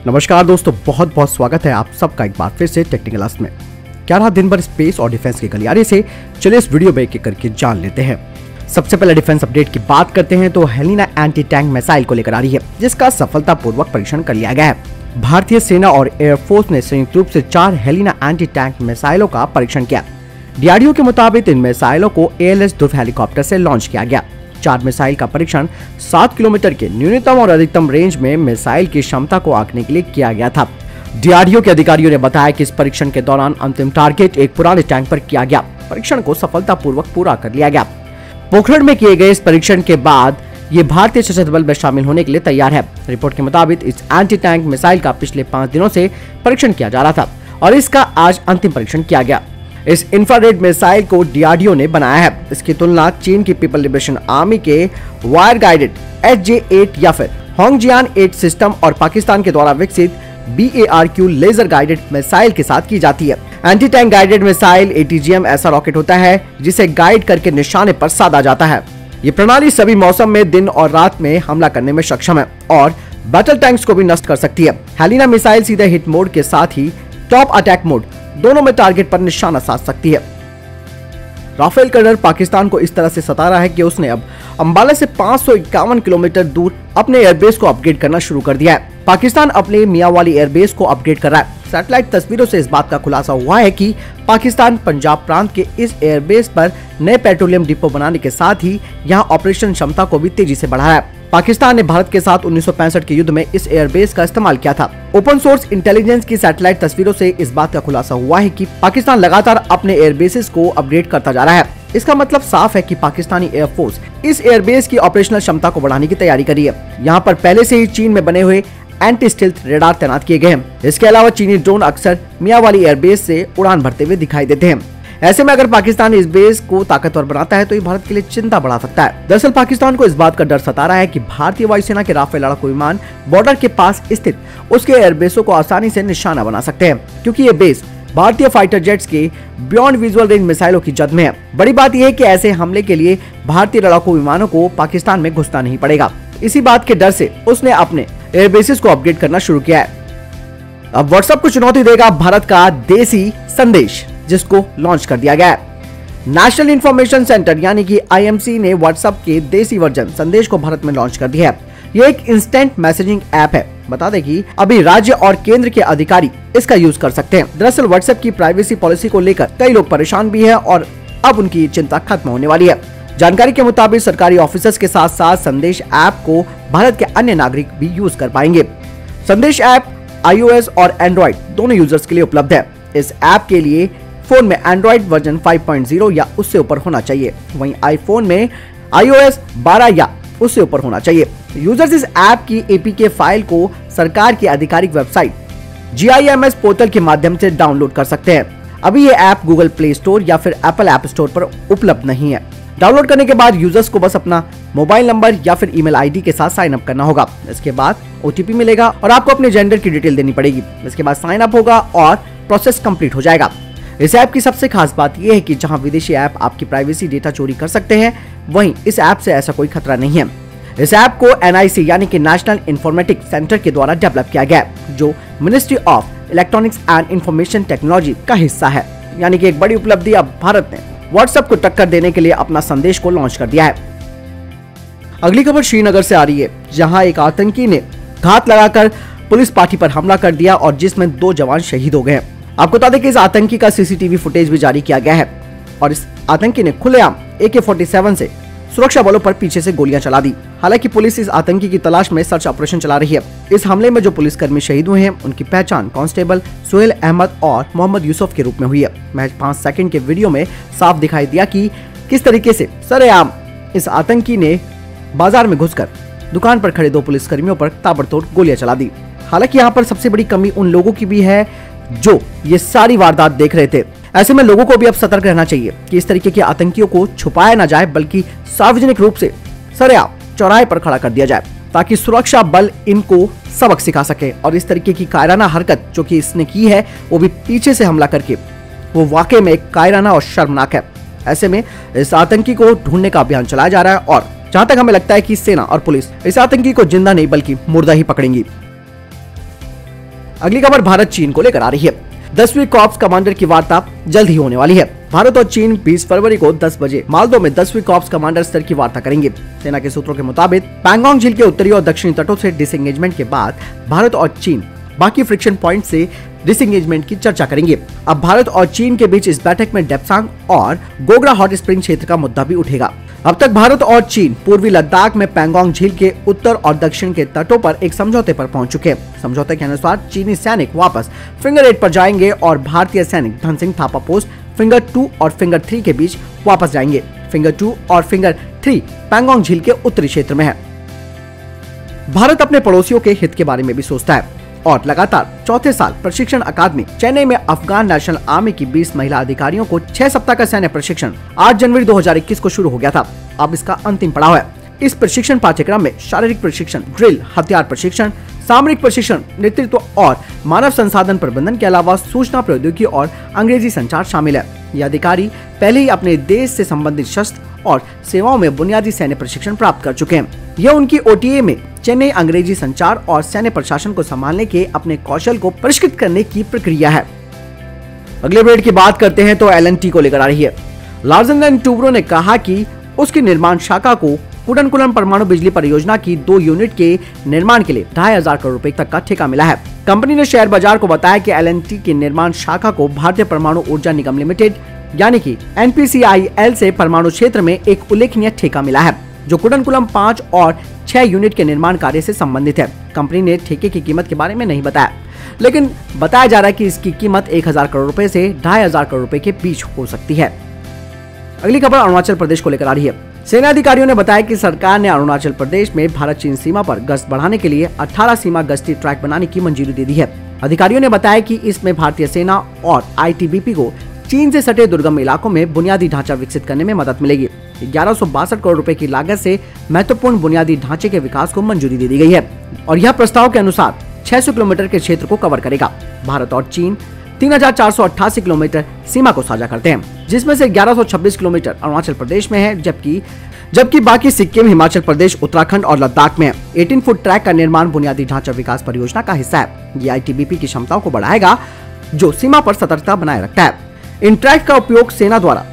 नमस्कार दोस्तों, बहुत बहुत स्वागत है आप सबका एक बार फिर से टेक्निकल आस्क में। क्या रहा दिन भर स्पेस और डिफेंस के गलियारे से, चलिए इस वीडियो में एक करके जान लेते हैं। सबसे पहले डिफेंस अपडेट की बात करते हैं तो हेलिना एंटी टैंक मिसाइल को लेकर आ रही है, जिसका सफलतापूर्वक परीक्षण कर लिया गया है। भारतीय सेना और एयरफोर्स ने संयुक्त रूप से 4 हेलिना एंटी टैंक मिसाइलों का परीक्षण किया। डीआरडीओ के मुताबिक इन मिसाइलों को ALS ध्रुव हेलीकॉप्टर से लॉन्च किया गया। 4 मिसाइल का परीक्षण 7 किलोमीटर के न्यूनतम और अधिकतम रेंज में मिसाइल की क्षमता को आंकने के लिए किया गया था। डीआरडीओ के अधिकारियों ने बताया कि इस परीक्षण के दौरान अंतिम टारगेट एक पुराने टैंक पर किया गया। परीक्षण को सफलतापूर्वक पूरा कर लिया गया। पोखरण में किए गए इस परीक्षण के बाद ये भारतीय सशस्त्र बल में शामिल होने के लिए तैयार है। रिपोर्ट के मुताबिक इस एंटी टैंक मिसाइल का पिछले 5 दिनों से परीक्षण किया जा रहा था और इसका आज अंतिम परीक्षण किया गया। इस इंफ्रारेड मिसाइल को डीआरडीओ ने बनाया है। इसकी तुलना चीन की पीपल लिबरेशन आर्मी के वायर गाइडेड HJ-8 या फिर होंगजियान 8 सिस्टम और पाकिस्तान के द्वारा विकसित BARQ लेजर गाइडेड मिसाइल के साथ की जाती है। Anti tank guided missile ATGM ऐसा रॉकेट होता है जिसे गाइड करके निशाने पर साधा जाता है। ये प्रणाली सभी मौसम में दिन और रात में हमला करने में सक्षम है और बैटल टैंक्स को भी नष्ट कर सकती है। हेलिना मिसाइल सीधे हिट मोड के साथ ही टॉप अटैक मोड दोनों में टारगेट पर निशाना साध सकती है। राफेल कलर पाकिस्तान को इस तरह से सता रहा है कि उसने अब अंबाला से 551 किलोमीटर दूर अपने एयरबेस को अपग्रेड करना शुरू कर दिया है। पाकिस्तान अपने मियांवाली एयरबेस को अपग्रेड कर रहा है। सैटेलाइट तस्वीरों से इस बात का खुलासा हुआ है कि पाकिस्तान पंजाब प्रांत के इस एयरबेस पर नए पेट्रोलियम डिपो बनाने के साथ ही यहाँ ऑपरेशन क्षमता को भी तेजी से बढ़ाया है। पाकिस्तान ने भारत के साथ 1965 के युद्ध में इस एयरबेस का इस्तेमाल किया था। ओपन सोर्स इंटेलिजेंस की सैटेलाइट तस्वीरों से इस बात का खुलासा हुआ है कि पाकिस्तान लगातार अपने एयरबेसेस को अपग्रेड करता जा रहा है। इसका मतलब साफ है कि पाकिस्तानी एयरफोर्स इस एयरबेस की ऑपरेशनल क्षमता को बढ़ाने की तैयारी कर रही है। यहाँ पर पहले से ही चीन में बने हुए एंटी स्टिल्थ रेडार तैनात किए गए हैं। इसके अलावा चीनी ड्रोन अक्सर मियांवाली एयरबेस से उड़ान भरते हुए दिखाई देते हैं। ऐसे में अगर पाकिस्तान इस बेस को ताकतवर बनाता है तो ये भारत के लिए चिंता बढ़ा सकता है। दरअसल पाकिस्तान को इस बात का डर सता रहा है कि भारतीय वायुसेना के राफेल लड़ाकू विमान बॉर्डर के पास स्थित उसके एयरबेसों को आसानी से निशाना बना सकते हैं, क्योंकि ये बेस भारतीय फाइटर जेट्स के बियॉन्ड विजुअल रेंज मिसाइलों की जद में है। बड़ी बात यह है कि ऐसे हमले के लिए भारतीय लड़ाकू विमानों को पाकिस्तान में घुसना नहीं पड़ेगा। इसी बात के डर से उसने अपने एयरबेसेस को अपग्रेड करना शुरू किया है। अब व्हाट्सएप को चुनौती देगा भारत का देसी संदेश, जिसको लॉन्च कर दिया गया है। नेशनल इंफॉर्मेशन सेंटर यानी कि IMC ने व्हाट्सएप के देसी वर्जन संदेश को भारत में लॉन्च कर दिया है। यह एक इंस्टेंट मैसेजिंग ऐप है। बता दें कि अभी राज्य और केंद्र के अधिकारी इसका यूज कर सकते हैं। दरअसल व्हाट्सएप की प्राइवेसी पॉलिसी को लेकर कई लोग परेशान भी है और अब उनकी चिंता खत्म होने वाली है। जानकारी के मुताबिक सरकारी ऑफिसर्स के साथ साथ संदेश ऐप को भारत के अन्य नागरिक भी यूज कर पाएंगे। संदेश ऐप iOS और Android दोनों यूजर्स के लिए उपलब्ध है। इस ऐप के लिए फोन में Android वर्जन 5.0 या उससे ऊपर होना चाहिए, वहीं आईफोन में iOS 12 या उससे ऊपर होना चाहिए। यूजर्स इस ऐप की APK फाइल को सरकार की आधिकारिक वेबसाइट GIMS पोर्टल के माध्यम से डाउनलोड कर सकते हैं। अभी ये ऐप गूगल प्ले स्टोर या फिर एप्पल ऐप स्टोर पर उपलब्ध नहीं है। डाउनलोड करने के बाद यूजर्स को बस अपना मोबाइल नंबर या फिर ईमेल ID के साथ साइन अप करना होगा। इसके बाद OTP मिलेगा और आपको अपने जेंडर की डिटेल देनी पड़ेगी। इसके बाद साइन अप होगा और प्रोसेस कंप्लीट हो जाएगा। इस ऐप की सबसे खास बात यह है कि जहां विदेशी ऐप आपकी प्राइवेसी डेटा चोरी कर सकते हैं, वहीं इस ऐप से ऐसा कोई खतरा नहीं है। इस ऐप को NIC यानी कि नेशनल इंफॉर्मेटिक सेंटर के द्वारा डेवलप किया गया है, जो ministry of electronics and information technology का हिस्सा है। यानी कि एक बड़ी उपलब्धि। अब भारत ने व्हाट्सएप को टक्कर देने के लिए अपना संदेश को लॉन्च कर दिया है। अगली खबर श्रीनगर से आ रही है, जहां एक आतंकी ने घात लगाकर पुलिस पार्टी पर हमला कर दिया और जिसमें 2 जवान शहीद हो गए हैं। आपको बता दें कि इस आतंकी का CCTV फुटेज भी जारी किया गया है और इस आतंकी ने खुलेआम AK-47 से सुरक्षा बलों पर पीछे से गोलियां चला दी। हालांकि पुलिस इस आतंकी की तलाश में सर्च ऑपरेशन चला रही है। इस हमले में जो पुलिसकर्मी शहीद हुए हैं, उनकी पहचान कांस्टेबल सुहेल अहमद और मोहम्मद यूसुफ के रूप में हुई है। महज 5 सेकंड के वीडियो में साफ दिखाई दिया कि किस तरीके से सरेआम इस आतंकी ने बाजार में घुसकर दुकान पर खड़े 2 पुलिसकर्मियों पर ताबड़तोड़ गोलियां चला दी। हालांकि यहाँ पर सबसे बड़ी कमी उन लोगों की भी है जो ये सारी वारदात देख रहे थे। ऐसे में लोगों को भी अब सतर्क रहना चाहिए कि इस तरीके के आतंकियों को छुपाया न जाए, बल्कि सार्वजनिक रूप से सरेआम चौराहे पर खड़ा कर दिया जाए, ताकि सुरक्षा बल इनको सबक सिखा सके। और इस तरीके की कायराना हरकत जो कि इसने की है, वो भी पीछे से हमला करके, वो वाकई में कायराना और शर्मनाक है। ऐसे में इस आतंकी को ढूंढने का अभियान चलाया जा रहा है और जहां तक हमें लगता है कि सेना और पुलिस इस आतंकी को जिंदा नहीं बल्कि मुर्दा ही पकड़ेंगी। अगली खबर भारत चीन को लेकर आ रही है। 10वीं कॉर्प्स कमांडर की वार्ता जल्द ही होने वाली है। भारत और चीन 20 फरवरी को 10 बजे मालदो में 10वीं कॉर्प्स कमांडर स्तर की वार्ता करेंगे। सेना के सूत्रों के मुताबिक पैंगोंग झील के उत्तरी और दक्षिणी तटों से डिसएंगेजमेंट के बाद भारत और चीन बाकी फ्रिक्शन पॉइंट से डिसएंगेजमेंट की चर्चा करेंगे। अब भारत और चीन के बीच इस बैठक में डेप्सांग और गोग्रा हॉट स्प्रिंग क्षेत्र का मुद्दा भी उठेगा। अब तक भारत और चीन पूर्वी लद्दाख में पैंगोंग झील के उत्तर और दक्षिण के तटों पर एक समझौते पर पहुंच चुके हैं। समझौते के अनुसार चीनी सैनिक वापस फिंगर 8 पर जाएंगे और भारतीय सैनिक धन सिंह थापा पोस्ट फिंगर 2 और फिंगर 3 के बीच वापस जाएंगे। फिंगर 2 और फिंगर 3 पैंगोंग झील के उत्तरी क्षेत्र में है। भारत अपने पड़ोसियों के हित के बारे में भी सोचता है और लगातार चौथे साल प्रशिक्षण अकादमी चेन्नई में अफगान नेशनल आर्मी की 20 महिला अधिकारियों को 6 सप्ताह का सैन्य प्रशिक्षण 8 जनवरी 2021 को शुरू हो गया था। अब इसका अंतिम पड़ाव है। इस प्रशिक्षण पाठ्यक्रम में शारीरिक प्रशिक्षण, ड्रिल, हथियार प्रशिक्षण, सामरिक प्रशिक्षण, नेतृत्व और मानव संसाधन प्रबंधन के अलावा सूचना प्रौद्योगिकी और अंग्रेजी संचार शामिल है। ये अधिकारी पहले ही अपने देश से संबंधित शस्त्र और सेवाओं में बुनियादी सैन्य प्रशिक्षण प्राप्त कर चुके हैं। यह उनकी ओटीए में चेन्नई अंग्रेजी संचार और सैन्य प्रशासन को संभालने के अपने कौशल को परिष्कृत करने की प्रक्रिया है। अगले अपडेट की बात करते हैं तो एलएनटी को लेकर आ रही है। लार्सन एंड टूब्रो ने कहा कि उसकी निर्माण शाखा को कुडनकुलम परमाणु बिजली परियोजना की 2 यूनिट के निर्माण के लिए 2,500 करोड़ रुपए तक का ठेका मिला है। कंपनी ने शेयर बाजार को बताया कि एलएनटी की निर्माण शाखा को भारतीय परमाणु ऊर्जा निगम लिमिटेड यानी कि एनपीसीआईएल से परमाणु क्षेत्र में एक उल्लेखनीय ठेका मिला है, जो कुडनकुलम 5 और 6 यूनिट के निर्माण कार्य से संबंधित है। कंपनी ने ठेके की कीमत के बारे में नहीं बताया, लेकिन बताया जा रहा है कि इसकी कीमत 1,000 करोड़ रुपए से 2,500 करोड़ रुपए के बीच हो सकती है। अगली खबर अरुणाचल प्रदेश को लेकर आ रही है। सेना अधिकारियों ने बताया कि सरकार ने अरुणाचल प्रदेश में भारत चीन सीमा पर गश्त बढ़ाने के लिए 18 सीमा गश्ती ट्रैक बनाने की मंजूरी दे दी है। अधिकारियों ने बताया कि इसमें भारतीय सेना और आईटीबीपी को चीन से सटे दुर्गम इलाकों में बुनियादी ढांचा विकसित करने में मदद मिलेगी। 1162 करोड़ रुपए की लागत से महत्वपूर्ण बुनियादी ढांचे के विकास को मंजूरी दे दी गई है और यह प्रस्ताव के अनुसार 600 किलोमीटर के क्षेत्र को कवर करेगा। भारत और चीन 3,488 किलोमीटर सीमा को साझा करते हैं, जिसमें से 1126 किलोमीटर अरुणाचल प्रदेश में है, जबकि बाकी सिक्किम, हिमाचल प्रदेश, उत्तराखंड और लद्दाख में है। 18 फुट ट्रैक का निर्माण बुनियादी ढांचा विकास परियोजना का हिस्सा है। ये आईटीबीपी की क्षमताओं को बढ़ाएगा, जो सीमा पर सतर्कता बनाए रखता है। इन ट्रैक का उपयोग सेना द्वारा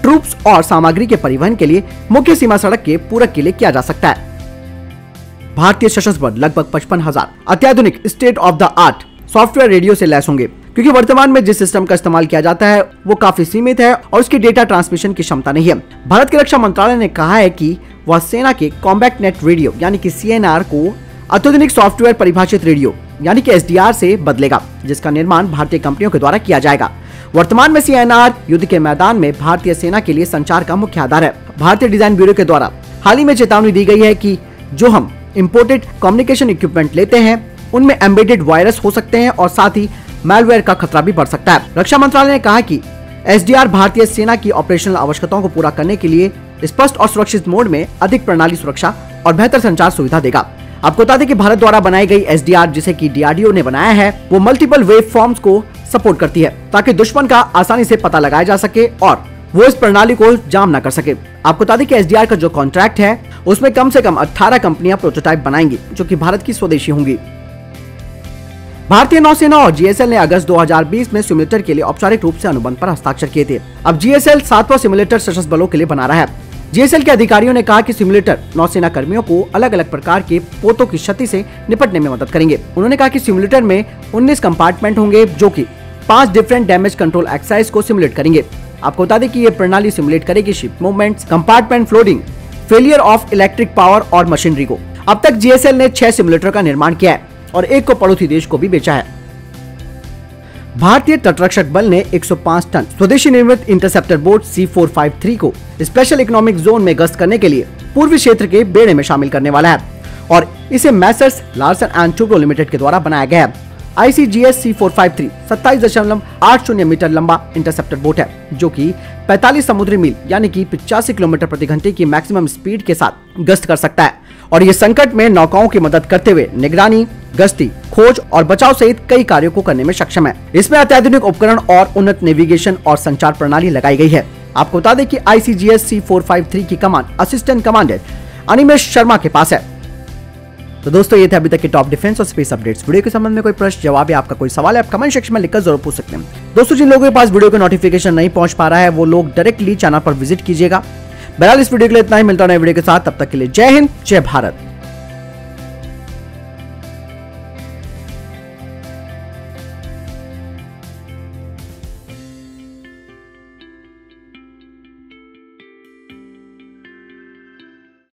ट्रूप्स और सामग्री के परिवहन के लिए मुख्य सीमा सड़क के पूरक के लिए किया जा सकता है। भारतीय सशस्त्र बल लगभग 55,000 अत्याधुनिक state of the art software radio से लैस होंगे, क्योंकि वर्तमान में जिस सिस्टम का इस्तेमाल किया जाता है वो काफी सीमित है और उसकी डेटा ट्रांसमिशन की क्षमता नहीं है। भारत के रक्षा मंत्रालय ने कहा है कि वह सेना के कॉम्बैट नेट रेडियो यानी कि सीएनआर को अत्याधुनिक सॉफ्टवेयर परिभाषित रेडियो यानी कि एसडीआर से बदलेगा, जिसका निर्माण भारतीय कंपनियों के द्वारा किया जाएगा। वर्तमान में सीएनआर युद्ध के मैदान में भारतीय सेना के लिए संचार का मुख्य आधार है। भारतीय डिजाइन ब्यूरो के द्वारा हाल ही में चेतावनी दी गई है कि जो हम इंपोर्टेड कम्युनिकेशन इक्विपमेंट लेते हैं उनमें एम्बेडेड वायरस हो सकते हैं और साथ ही मैलवेयर का खतरा भी बढ़ सकता है। रक्षा मंत्रालय ने कहा कि एसडीआर भारतीय सेना की ऑपरेशनल आवश्यकताओं को पूरा करने के लिए स्पष्ट और सुरक्षित मोड में अधिक प्रणाली सुरक्षा और बेहतर संचार सुविधा देगा। आपको बता दें कि भारत द्वारा बनाई गई एसडीआर, जिसे कि डीआरडीओ ने बनाया है, वो मल्टीपल वेव फॉर्म्स को सपोर्ट करती है ताकि दुश्मन का आसानी से पता लगाया जा सके और वो इस प्रणाली को जाम न कर सके। आपको बता दें कि एसडीआर का जो कॉन्ट्रैक्ट है उसमें कम से कम 18 कंपनियां प्रोटोटाइप बनाएंगी, जो कि भारत की स्वदेशी होंगी। भारतीय नौसेना और जीएसएल ने अगस्त 2020 में सिमुलेटर के लिए औपचारिक रूप से अनुबंध पर हस्ताक्षर किए थे। अब जीएसएल 7वां सिमुलेटर सशस्त्र बलों के लिए बना रहा है। जीएसएल के अधिकारियों ने कहा कि सिमुलेटर नौसेना कर्मियों को अलग अलग प्रकार के पोतों की क्षति से निपटने में मदद करेंगे। उन्होंने कहा कि सिमुलेटर में 19 कंपार्टमेंट होंगे, जो कि 5 डिफरेंट डैमेज कंट्रोल एक्सरसाइज को सिमुलेट करेंगे। आपको बता दें कि ये प्रणाली सिमुलेट करेगी ship movements, compartment flooding, failure of electric power और मशीनरी को। अब तक जीएसएल ने 6 सिमुलेटर का निर्माण किया है और एक को पड़ोसी देश को भी बेचा है। भारतीय तटरक्षक बल ने 105 टन स्वदेशी निर्मित इंटरसेप्टर बोट C453 को स्पेशल इकोनॉमिक जोन में गश्त करने के लिए पूर्वी क्षेत्र के बेड़े में शामिल करने वाला है और इसे Messrs Larsen and Toubro limited के द्वारा बनाया गया है। ICGS C453 27.80 मीटर लंबा इंटरसेप्टर बोट है, जो कि 45 समुद्री मील यानी कि 85 किलोमीटर प्रति घंटे की मैक्सिमम स्पीड के साथ गश्त कर सकता है और ये संकट में नौकाओं की मदद करते हुए निगरानी, गश्ती, खोज और बचाव सहित कई कार्यों को करने में सक्षम है। इसमें अत्याधुनिक उपकरण और उन्नत नेविगेशन और संचार प्रणाली लगाई गई है। आपको बता दें कि ICGS C453 की कमान असिस्टेंट कमांडर अनिमेश शर्मा के पास है। तो दोस्तों ये थे अभी तक के टॉप डिफेंस और स्पेस अपडेट्स। वीडियो के संबंध में कोई प्रश्न जवाब या आपका कोई सवाल है, आप कमेंट सेक्शन में लिखकर जरूर पूछ सकते हैं। दोस्तों जिन लोगों के पास वीडियो का नोटिफिकेशन नहीं पहुंच पा रहा है वो लोग डायरेक्टली चैनल पर विजिट कीजिएगा। बहरहाल इस वीडियो के लिए इतना ही, मिलता है नए वीडियो के साथ, तब तक के लिए जय हिंद, जय भारत।